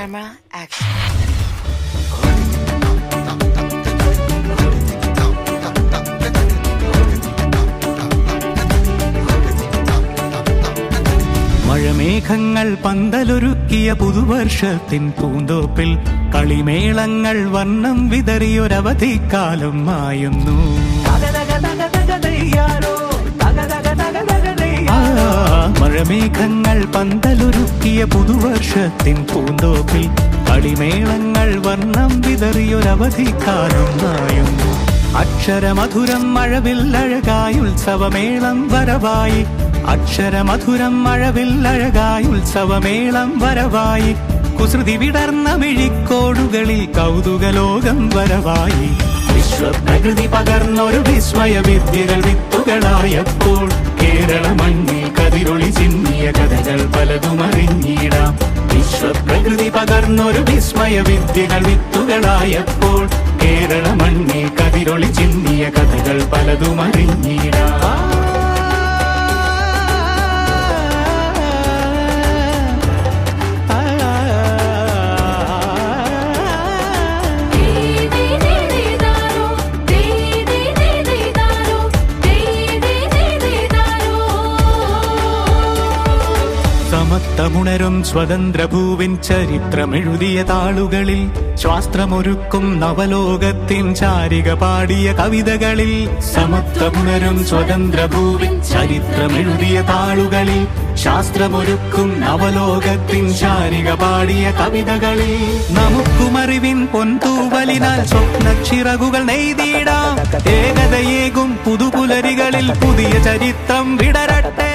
Camera, action. മഴമേഘങ്ങൾ പന്തലൊരുക്കിയ പുതുവർഷത്തിൻ പൂന്തോപ്പിൽ കളിമേളങ്ങൾ വർണ്ണം വിതറിയൊരവധിക്കാലം മായുന്നു. മഴമേഘങ്ങൾ പന്തലൊരുക്കിയ പുതുവർഷത്തിൻ പൂന്തോപ്പിൽ കളിമേളങ്ങൾ വർണ്ണം വിതറിയൊരവധിക്കാലം മായുന്നു. അക്ഷരമധുരം മഴവില്ലഴകായി ഉത്സവമേളം വരവായി, അക്ഷരമധുരം മഴവില്ലഴകായി ഉത്സവമേളം വരവായി, കുസൃതി വിടർന്ന മിഴിക്കോടുകളിൽ കൗതുകലോകം വരവായി. വിശ്വപ്രകൃതി പകർന്നൊരു വിസ്മയ വിദ്യകൾ വിത്തുകളായപ്പോൾ കേരള മണ്ണിൽ കതിരൊളി ചിന്നിയ കഥകൾ പലതും അറിഞ്ഞിടാം. വിശ്വപ്രകൃതി പകർന്നൊരു വിസ്മയ വിദ്യകൾ വിത്തുകളായപ്പോൾ കേരള മണ്ണിൽ കതിരൊളി ചിന്നിയ കഥകൾ പലതും അറിഞ്ഞിടാം. സമത്വമുണരും സ്വതന്ത്രഭൂവിൻ ചരിത്രമെഴുതിയ താളുകളിൽ, ശാസ്ത്രമൊരുക്കും നവലോകത്തിൻ ചാരിക പാടിയ കവിതകളിൽ. സമത്വമുണരും സ്വതന്ത്രഭൂവിൻ ചരിത്രമെഴുതിയ താളുകളിൽ, ശാസ്ത്രമൊരുക്കും നവലോകത്തിൻ ചാരിക പാടിയ കവിതകളിൽ. നമുക്കുമറിവിൻ പൊൻതൂവലിനാൽ സ്വപ്നച്ചിറകുകൾ നെയ്തിടാം. ഏകതയേകും പുതുപുലരികളിൽ പുതിയ ചരിത്രം വിടരട്ടെ.